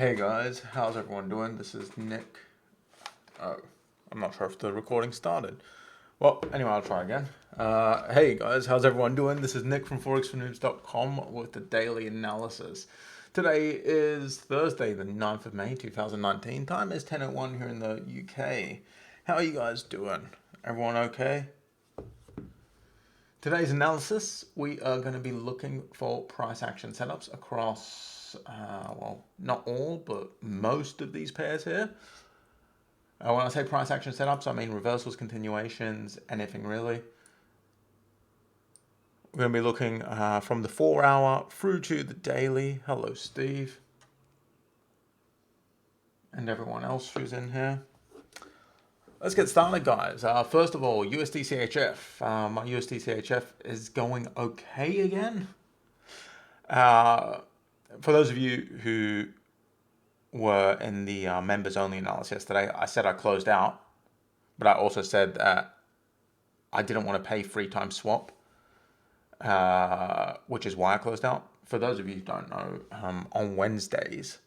Hey guys, how's everyone doing? This is Nick. Oh, I'm not sure if the recording started. Well, anyway, I'll try again. Hey guys, how's everyone doing? This is Nick from forex4noobs.com with the daily analysis. Today is Thursday, the 9th of May, 2019. Time is 10:01 here in the UK. How are you guys doing? Everyone okay? Today's analysis, we are going to be looking for price action setups across, well, not all, but most of these pairs here. When I say price action setups, I mean reversals, continuations, anything really. We're going to be looking from the 4-hour through to the daily. Hello, Steve. And everyone else who's in here. Let's get started, guys. First of all, USDCHF. My USDCHF is going okay again. For those of you who were in the members only analysis yesterday, I said I closed out, but I also said that I didn't want to pay 3 times swap, which is why I closed out. For those of you who don't know, on Wednesdays,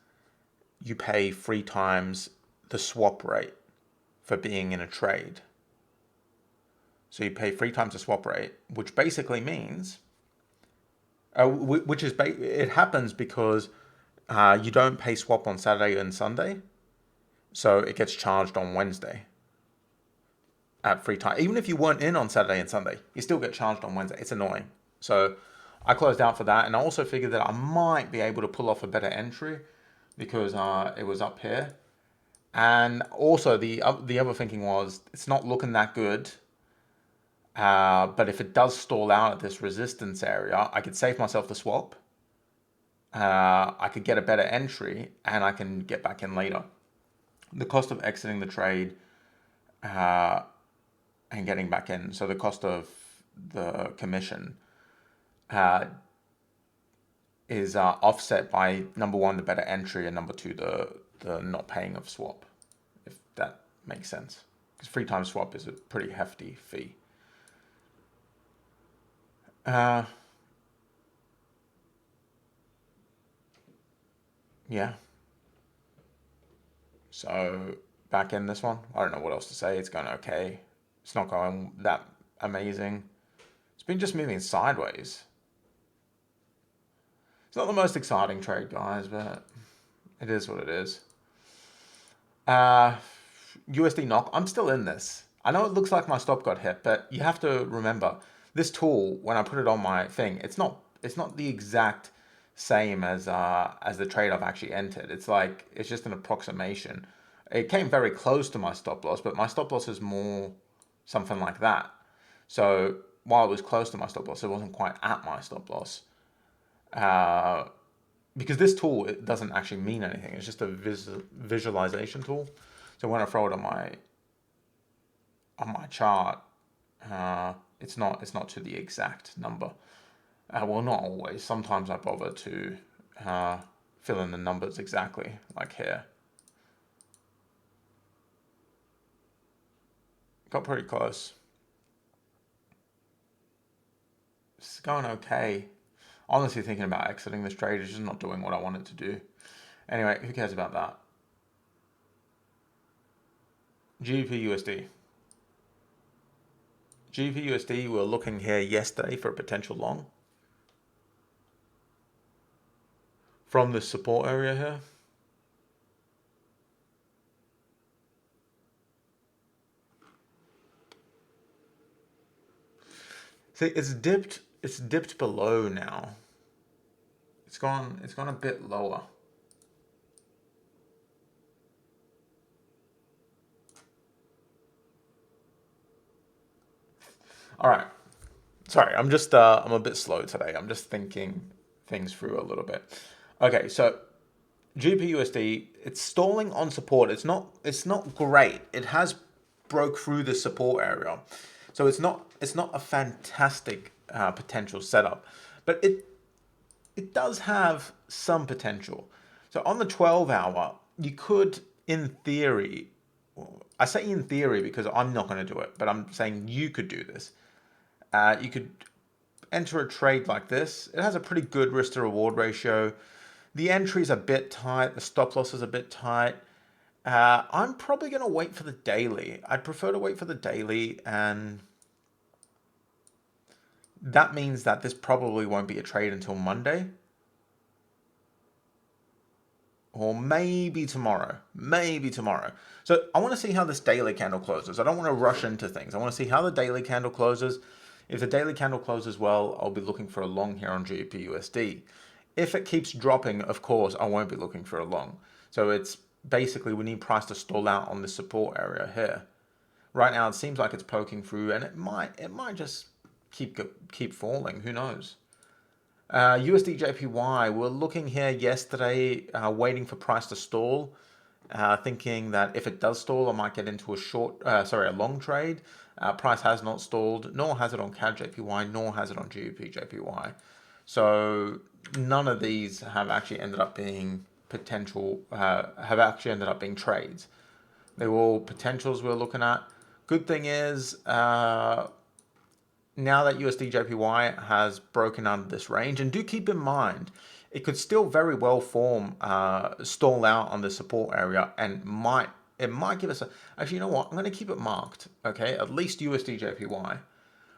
you pay 3 times the swap rate for being in a trade. So you pay 3 times the swap rate, which basically means, it happens because you don't pay swap on Saturday and Sunday, so it gets charged on Wednesday at 3 times. Even if you weren't in on Saturday and Sunday, you still get charged on Wednesday. It's annoying. So I closed out for that, and I also figured that I might be able to pull off a better entry because it was up here. And also the other thinking was it's not looking that good. But if it does stall out at this resistance area, I could save myself the swap. I could get a better entry and I can get back in later. The cost of exiting the trade and getting back in, so the cost of the commission is offset by number 1, the better entry, and number 2, the not paying of swap, if that makes sense. Because 3 times swap is a pretty hefty fee. Yeah. So back in this one, I don't know what else to say. It's going okay. It's not going that amazing. It's been just moving sideways. It's not the most exciting trade, guys, but it is what it is. USD knock. I'm still in this. I know it looks like my stop got hit, but you have to remember this tool, when I put it on my thing, it's not the exact same as the trade I've actually entered. It's just an approximation. It came very close to my stop loss, but my stop loss is more something like that. So while it was close to my stop loss, it wasn't quite at my stop loss. Because this tool, it doesn't actually mean anything. It's just a visualization tool. So when I throw it on my chart, it's not to the exact number. Well, not always. Sometimes I bother to fill in the numbers exactly, like here. Got pretty close. It's going okay. Honestly, thinking about exiting this trade is just not doing what I want it to do. Anyway, who cares about that? GBPUSD. GBPUSD, we were looking here yesterday for a potential long from the support area here. See, it's dipped below now. It's gone a bit lower. All right. Sorry, I'm a bit slow today. I'm just thinking things through a little bit. Okay, so GBPUSD, it's stalling on support. It's not great. It has broke through the support area. So it's not a fantastic potential setup, but it does have some potential. So on the 12-hour, you could, in theory, I say in theory because I'm not going to do it, but I'm saying you could do this. You could enter a trade like this. It has a pretty good risk to reward ratio. The entry's a bit tight. The stop loss is a bit tight. I'm probably going to wait for the daily. I'd prefer to wait for the daily, and that means that this probably won't be a trade until Monday. Or maybe tomorrow. Maybe tomorrow. So I want to see how this daily candle closes. I don't want to rush into things. I want to see how the daily candle closes. If the daily candle closes well, I'll be looking for a long here on GBPUSD. If it keeps dropping, of course, I won't be looking for a long. So it's basically we need price to stall out on this support area here. Right now it seems like it's poking through, and it might just keep falling. Who knows? USDJPY, we're looking here yesterday, waiting for price to stall, thinking that if it does stall, I might get into a long trade. Price has not stalled, nor has it on CAD-JPY, nor has it on GBP-JPY. So none of these have actually ended up being trades. They were all potentials we're looking at. Good thing is, now that USDJPY has broken out of this range, and do keep in mind, it could still very well stall out on the support area, and it might give us actually, you know what? I'm going to keep it marked, okay? At least USDJPY,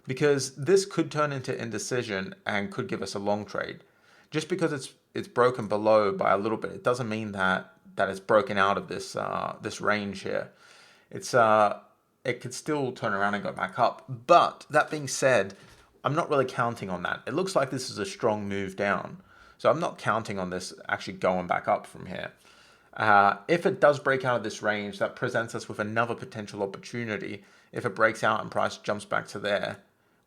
because this could turn into indecision and could give us a long trade. Just because it's broken below by a little bit, it doesn't mean that it's broken out of this range here. It could still turn around and go back up. But that being said, I'm not really counting on that. It looks like this is a strong move down. So I'm not counting on this actually going back up from here. If it does break out of this range, that presents us with another potential opportunity. If it breaks out and price jumps back to there,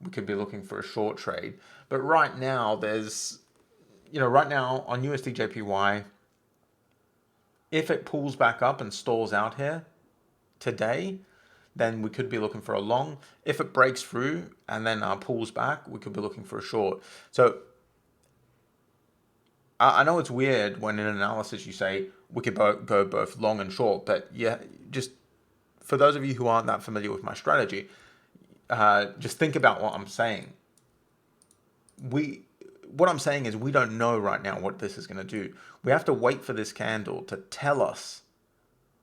we could be looking for a short trade. But right now, right now on USDJPY, if it pulls back up and stalls out here today, then we could be looking for a long. If it breaks through and then pulls back, we could be looking for a short. So I know it's weird when in analysis you say we could go both long and short, but yeah, just for those of you who aren't that familiar with my strategy, just think about what I'm saying. What I'm saying is we don't know right now what this is going to do. We have to wait for this candle to tell us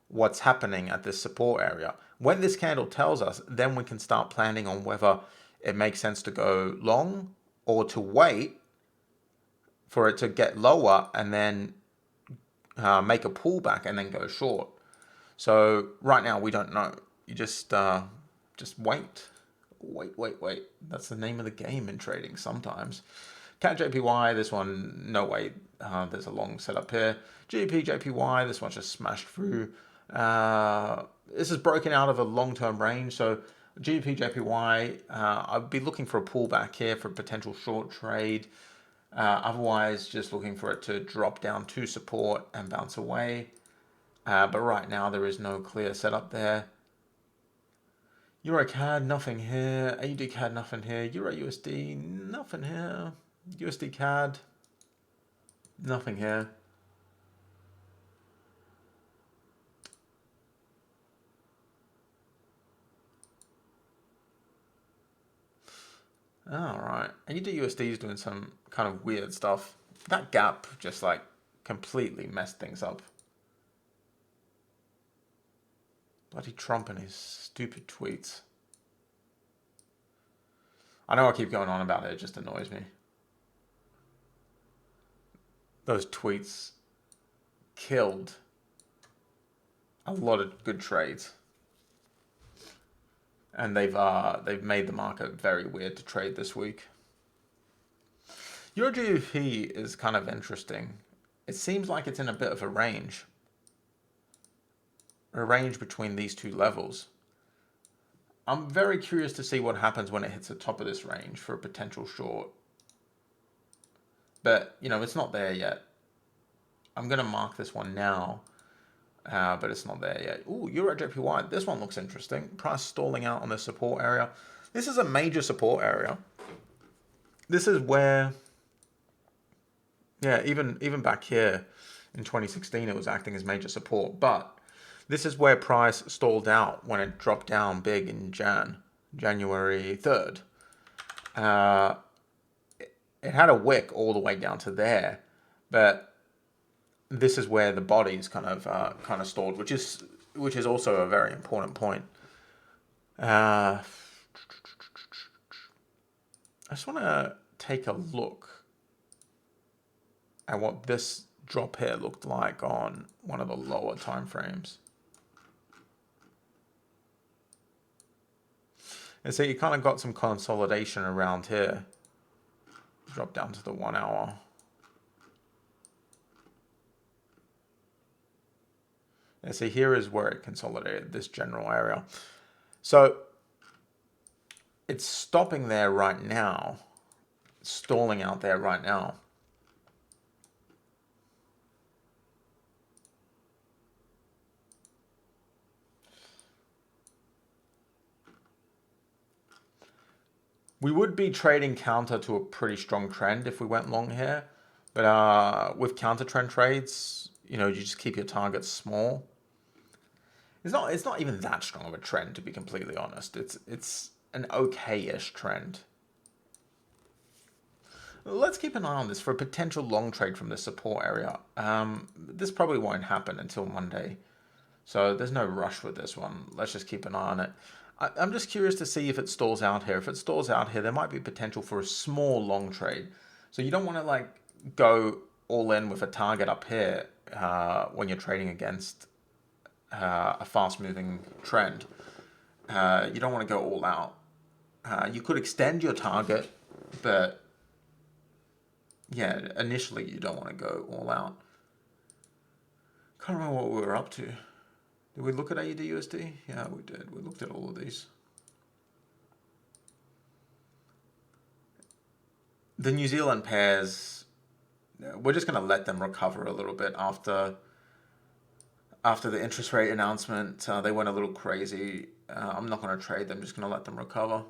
what's happening at this support area. When this candle tells us, then we can start planning on whether it makes sense to go long or to wait for it to get lower and then make a pullback and then go short. So right now we don't know. You just wait. Wait. That's the name of the game in trading sometimes. CAD-JPY, this one, no way. There's a long setup here. GBP-JPY, this one's just smashed through. This is broken out of a long-term range, so GBP-JPY, I'd be looking for a pullback here for a potential short trade. Otherwise, just looking for it to drop down to support and bounce away. But right now, there is no clear setup there. EURCAD, nothing here. AUD-CAD, nothing here. EUR-USD, nothing here. USD-CAD, nothing here. All right, AUD-USD is doing some kind of weird stuff. That gap just like completely messed things up. Bloody Trump and his stupid tweets. I know I keep going on about it, it just annoys me. Those tweets killed a lot of good trades. And they've made the market very weird to trade this week. EURGBP is kind of interesting. It seems like it's in a bit of a range between these two levels. I'm very curious to see what happens when it hits the top of this range for a potential short. But, it's not there yet. I'm going to mark this one now. But it's not there yet. Ooh, EURJPY. This one looks interesting. Price stalling out on the support area. This is a major support area. This is where, yeah, even back here in 2016, it was acting as major support. But this is where price stalled out when it dropped down big in January 3rd. It had a wick all the way down to there, but this is where the body's kind of stored, which is also a very important point. I just want to take a look at what this drop here looked like on one of the lower time frames. And so you kind of got some consolidation around here. Drop down to the 1 hour. And so here is where it consolidated, this general area. So it's stopping there right now, stalling out there right now. We would be trading counter to a pretty strong trend if we went long here. But with counter trend trades, you know, you just keep your targets small. It's not even that strong of a trend, to be completely honest. It's an okay-ish trend. Let's keep an eye on this for a potential long trade from the support area. This probably won't happen until Monday, so there's no rush with this one. Let's just keep an eye on it. I'm just curious to see if it stalls out here. If it stalls out here, there might be potential for a small long trade. So you don't want to like go all in with a target up here when you're trading against a fast-moving trend. You don't want to go all out. You could extend your target, but yeah, initially you don't want to go all out. Can't remember what we were up to. Did we look at AUD USD? Yeah, we did. We looked at all of these. The New Zealand pairs, we're just going to let them recover a little bit after the interest rate announcement. They went a little crazy. I'm not going to trade them, just going to let them recover.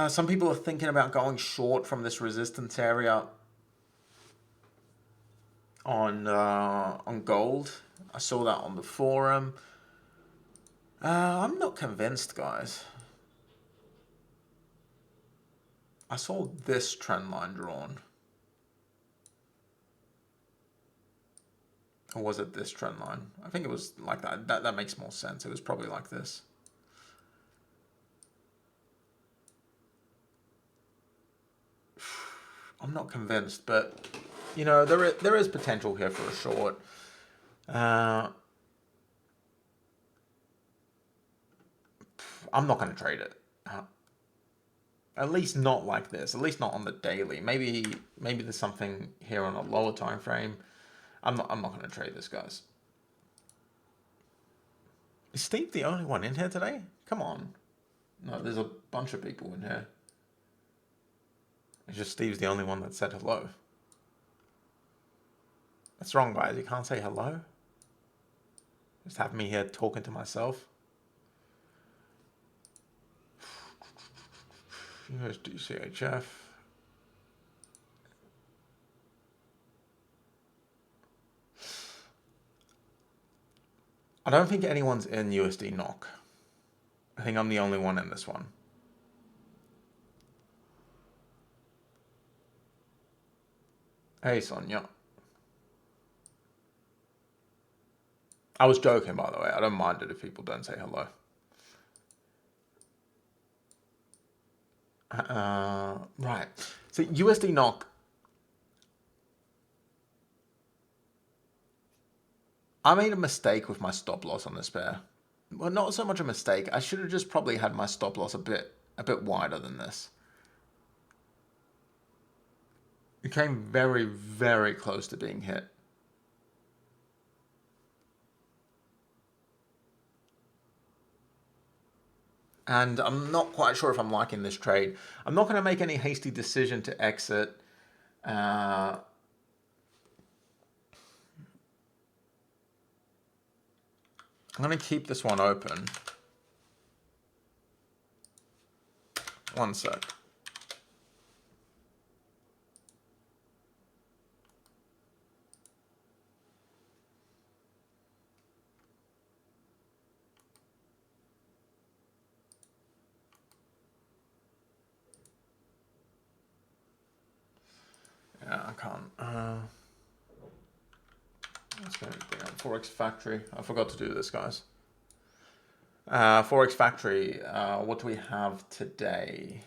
Some people are thinking about going short from this resistance area on gold. I saw that on the forum. I'm not convinced, guys. I saw this trend line drawn. Or was it this trend line? I think it was like that. That makes more sense. It was probably like this. I'm not convinced, but you know, there is potential here for a short. I'm not going to trade it. At least not like this. At least not on the daily. Maybe there's something here on a lower time frame. I'm not going to trade this, guys. Is Steve the only one in here today? Come on. No, there's a bunch of people in here. It's just Steve's the only one that said hello. That's wrong, guys. You can't say hello. Just have me here talking to myself. USDCHF. I don't think anyone's in USD NOK. I think I'm the only one in this one. Hey, Sonia. I was joking, by the way. I don't mind it if people don't say hello. Right. So USD NOK. I made a mistake with my stop loss on this pair. Well, not so much a mistake. I should have just probably had my stop loss a bit wider than this. It came very, very close to being hit. And I'm not quite sure if I'm liking this trade. I'm not going to make any hasty decision to exit. I'm going to keep this one open. One sec. can't. Let's go bring up Forex Factory. I forgot to do this, guys. Forex Factory, what do we have today?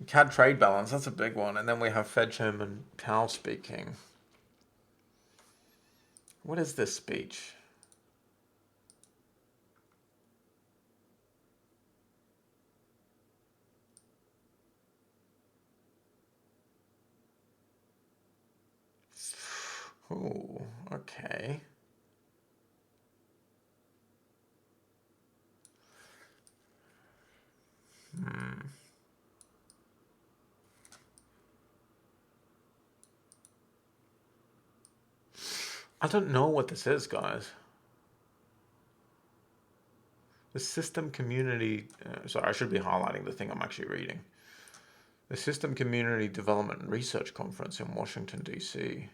CAD trade balance, that's a big one. And then we have Fed Chairman Powell speaking. What is this speech? Oh, okay. I don't know what this is, guys. The System Community... sorry, I should be highlighting the thing I'm actually reading. The System Community Development and Research Conference in Washington, D.C.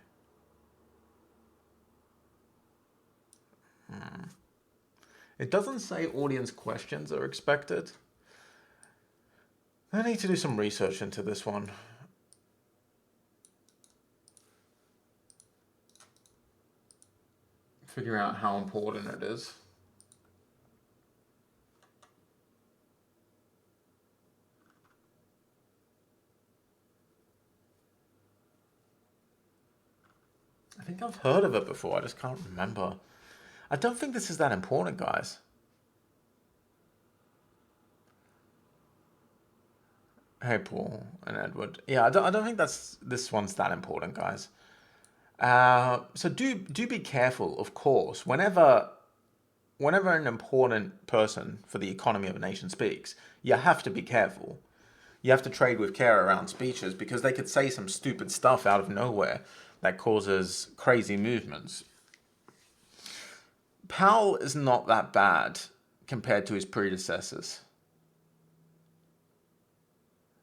It doesn't say audience questions are expected. I need to do some research into this one. Figure out how important it is. I think I've heard of it before, I just can't remember. I don't think this is that important, guys. Hey, Paul and Edward. Yeah, I don't think this one's that important, guys. So do be careful, of course. Whenever an important person for the economy of a nation speaks, you have to be careful. You have to trade with care around speeches because they could say some stupid stuff out of nowhere that causes crazy movements. Powell is not that bad compared to his predecessors.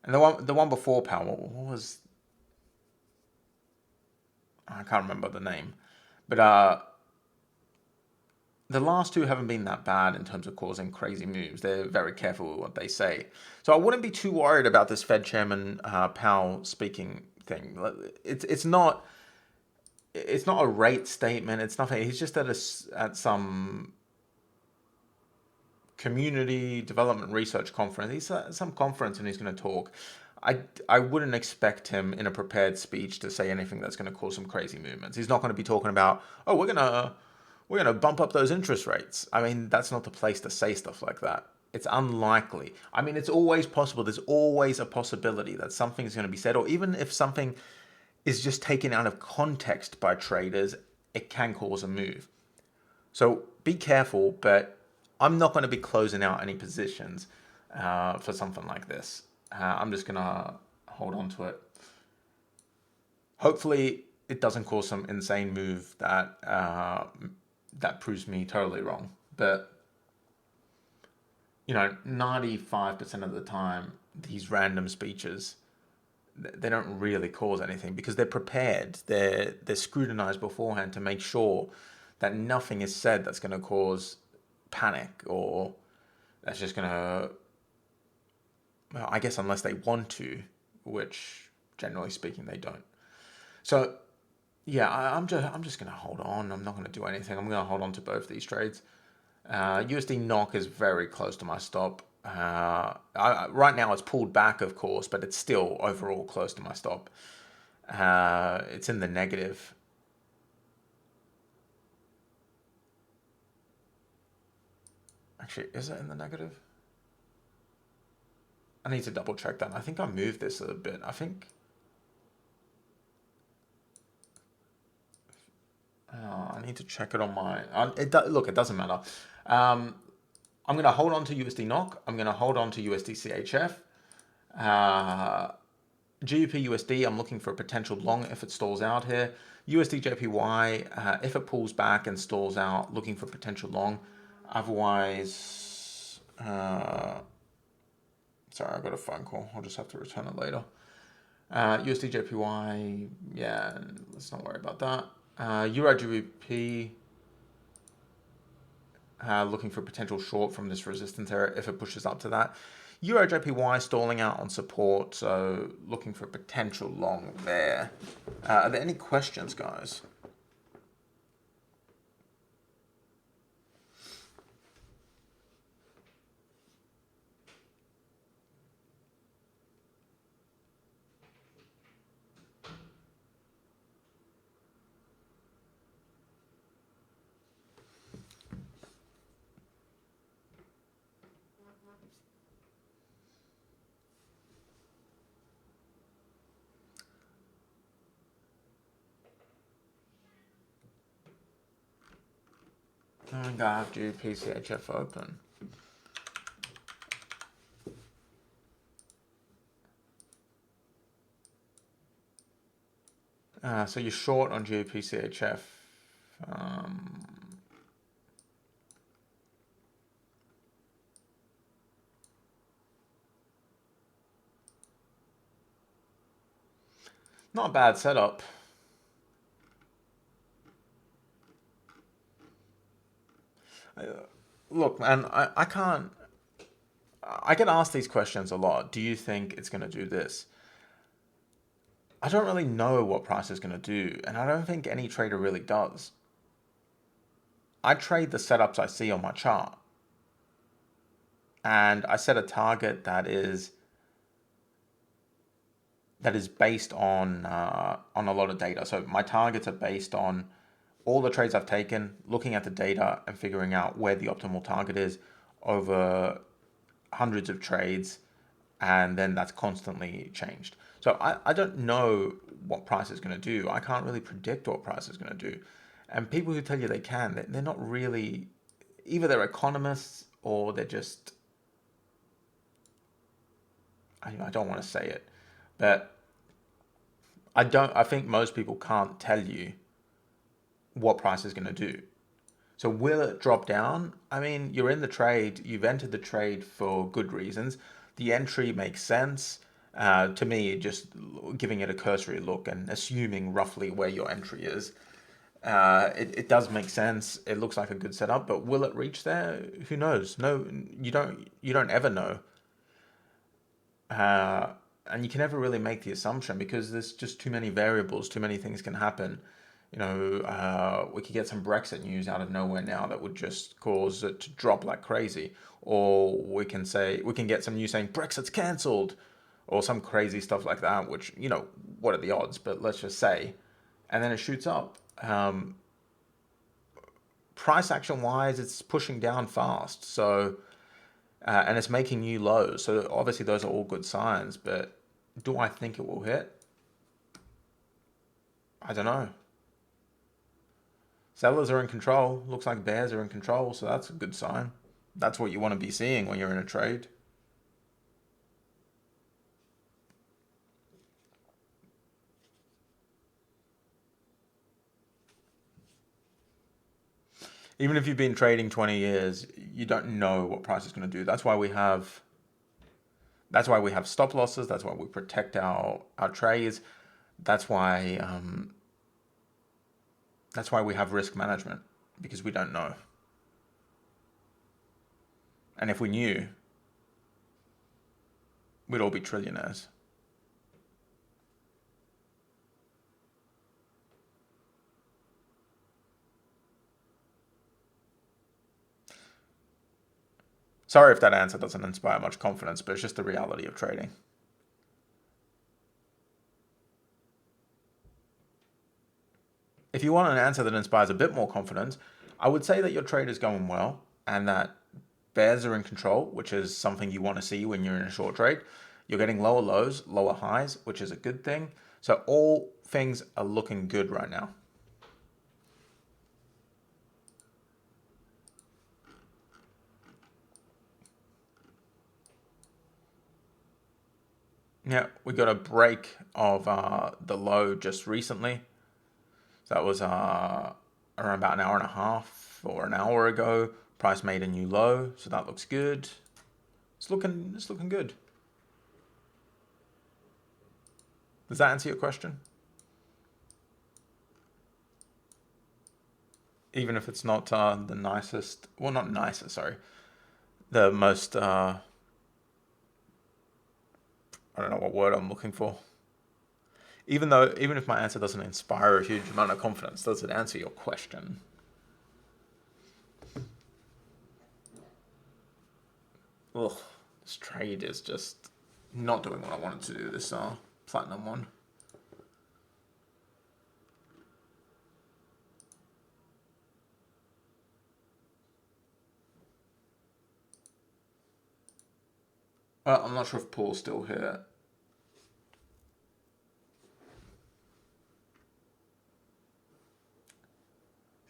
And the one before Powell, what was... I can't remember the name. But the last two haven't been that bad in terms of causing crazy moves. They're very careful with what they say. So I wouldn't be too worried about this Fed Chairman Powell speaking thing. It's not a rate statement. It's nothing. He's just at some community development research conference. He's at some conference and he's going to talk. I wouldn't expect him in a prepared speech to say anything that's going to cause some crazy movements. He's not going to be talking about, oh, we're going to bump up those interest rates. I mean, that's not the place to say stuff like that. It's unlikely. I mean, it's always possible. There's always a possibility that something's going to be said, or even if something is just taken out of context by traders, it can cause a move. So be careful, but I'm not going to be closing out any positions for something like this. I'm just going to hold on to it. Hopefully, it doesn't cause some insane move that that proves me totally wrong. But, 95% of the time, these random speeches, they don't really cause anything because they're prepared. They're scrutinized beforehand to make sure that nothing is said that's going to cause panic or that's just going to... Well, I guess unless they want to, which generally speaking they don't. So yeah, I'm just going to hold on. I'm not going to do anything. I'm going to hold on to both these trades. USD NOK is very close to my stop. Right now it's pulled back, of course, but it's still overall close to my stop. It's in the negative. Actually, is it in the negative? I need to double check that. I think I moved this a bit. I think... I need to check it on my... Look, it doesn't matter. I'm going to hold on to USD NOK. I'm going to hold on to USD CHF. GBP USD, I'm looking for a potential long if it stalls out here. USDJPY, if it pulls back and stalls out, looking for potential long. Otherwise... sorry, I got a phone call. I'll just have to return it later. USDJPY, yeah, let's not worry about that. EURGBP, looking for potential short from this resistance area if it pushes up to that. EURGBP stalling out on support, so looking for a potential long there. Are there any questions, guys? I think I have GBPUSD open. So you're short on GBPUSD. Not a bad setup. Look, man, I can't. I get asked these questions a lot. Do you think it's going to do this? I don't really know what price is going to do, and I don't think any trader really does. I trade the setups I see on my chart, and I set a target that is based on a lot of data. So my targets are based on all the trades I've taken, looking at the data and figuring out where the optimal target is over hundreds of trades, and then that's constantly changed. So I don't know what price is going to do. I can't really predict what price is going to do. And people who tell you they can, they're not really, either they're economists or they're just, I don't want to say it, but I think most people can't tell you what price is going to do. So will it drop down? I mean, you're in the trade, you've entered the trade for good reasons. The entry makes sense. To me, just giving it a cursory look and assuming roughly where your entry is, it does make sense. It looks like a good setup, but will it reach there? Who knows? No, you don't ever know. And you can never really make the assumption because there's just too many variables, too many things can happen. We could get some Brexit news out of nowhere now that would just cause it to drop like crazy. Or we can get some news saying Brexit's cancelled or some crazy stuff like that, which, what are the odds? But let's just say, and then it shoots up. Price action wise, it's pushing down fast. So, and it's making new lows. So obviously those are all good signs, but do I think it will hit? I don't know. Sellers are in control. Looks like bears are in control, so that's a good sign. That's what you want to be seeing when you're in a trade. Even if you've been trading 20 years, you don't know what price is going to do. That's why we have stop losses. That's why we protect our trades. That's why we have risk management, because we don't know. And if we knew, we'd all be trillionaires. Sorry if that answer doesn't inspire much confidence, but it's just the reality of trading. If you want an answer that inspires a bit more confidence, I would say that your trade is going well and that bears are in control, which is something you want to see when you're in a short trade. You're getting lower lows, lower highs, which is a good thing. So all things are looking good right now. Yeah, we got a break of the low just recently. So that was around about an hour and a half or an hour ago. Price made a new low, so that looks good. It's looking good. Does that answer your question? Even if it's not the nicest, well, not nicest, sorry, the most I don't know what word I'm looking for. Even if my answer doesn't inspire a huge amount of confidence, does it answer your question? Ugh, this trade is just not doing what I wanted to do, this platinum one. Well, I'm not sure if Paul's still here.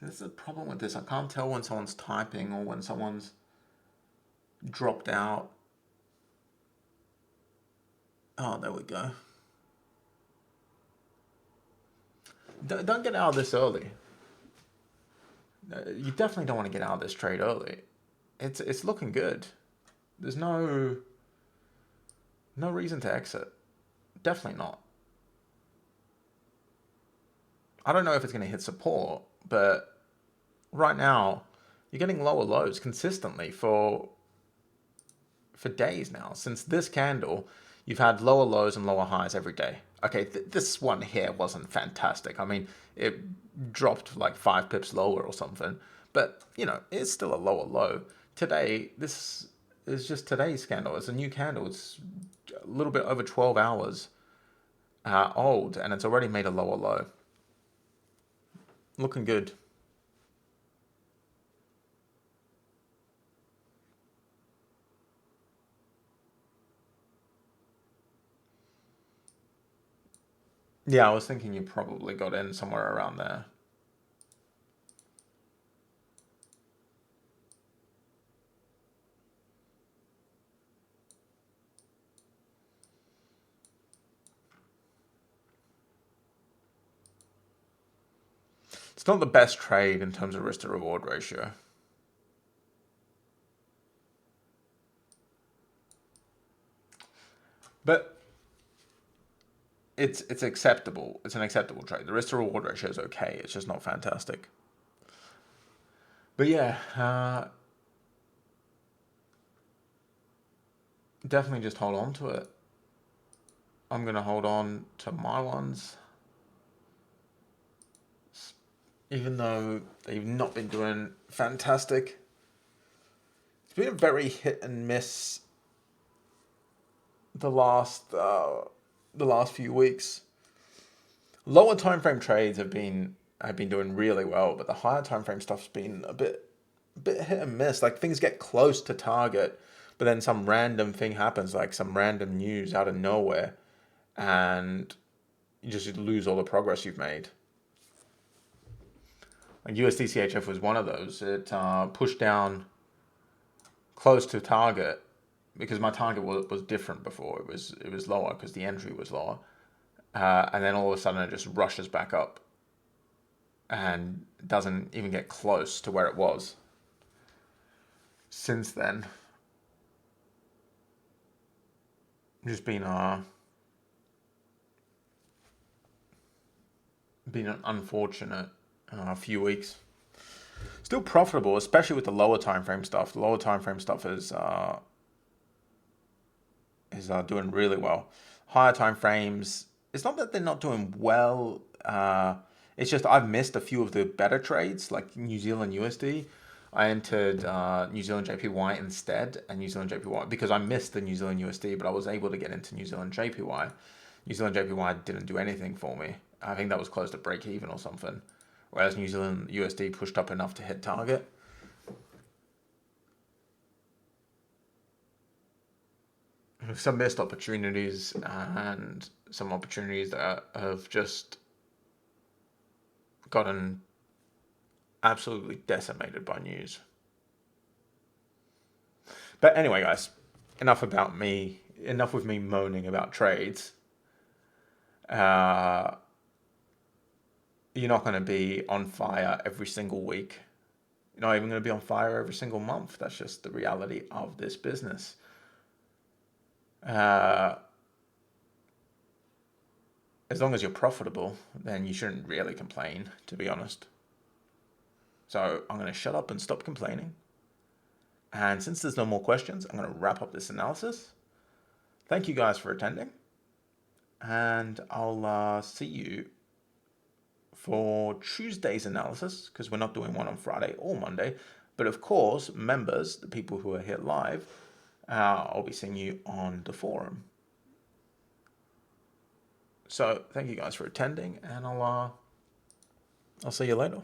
There's a problem with this. I can't tell when someone's typing or when someone's dropped out. Oh, there we go. Don't get out of this early. You definitely don't want to get out of this trade early. It's looking good. There's no reason to exit. Definitely not. I don't know if it's going to hit support, but right now you're getting lower lows consistently for days now. Since this candle, you've had lower lows and lower highs every day. Okay, this one here wasn't fantastic. I mean, it dropped like 5 pips lower or something, but you know, it's still a lower low. Today, this is just today's candle. It's a new candle. It's a little bit over 12 hours old, and it's already made a lower low. Looking good. Yeah, I was thinking you probably got in somewhere around there. It's not the best trade in terms of risk to reward ratio. But it's acceptable. It's an acceptable trade. The risk to reward ratio is okay. It's just not fantastic. But yeah, definitely just hold on to it. I'm going to hold on to my ones. Even though they've not been doing fantastic. It's been a very hit and miss the last few weeks. Lower time frame trades have been doing really well, but the higher time frame stuff's been a bit hit and miss. Like things get close to target, but then some random thing happens, like some random news out of nowhere, and you just lose all the progress you've made. Like USDCHF was one of those. It pushed down close to target because my target was different before. It was lower because the entry was lower, and then all of a sudden it just rushes back up and doesn't even get close to where it was. Since then, just been an unfortunate few weeks. Still profitable, especially with the lower time frame stuff. The lower time frame stuff is doing really well. Higher time frames, it's not that they're not doing well. It's just I've missed a few of the better trades, like New Zealand USD. I entered New Zealand JPY instead, and New Zealand JPY, because I missed the New Zealand USD, but I was able to get into New Zealand JPY. New Zealand JPY didn't do anything for me. I think that was close to break even or something. Whereas New Zealand USD pushed up enough to hit target. Some missed opportunities and some opportunities that have just gotten absolutely decimated by news. But anyway, guys, enough about me. Enough with me moaning about trades. You're not going to be on fire every single week. You're not even going to be on fire every single month. That's just the reality of this business. As long as you're profitable, then you shouldn't really complain, to be honest. So I'm going to shut up and stop complaining. And since there's no more questions, I'm going to wrap up this analysis. thank you guys for attending, and I'll see you for Tuesday's analysis, because we're not doing one on Friday or Monday. But of course, members, the people who are here live, I'll be seeing you on the forum. So thank you guys for attending, and I'll see you later.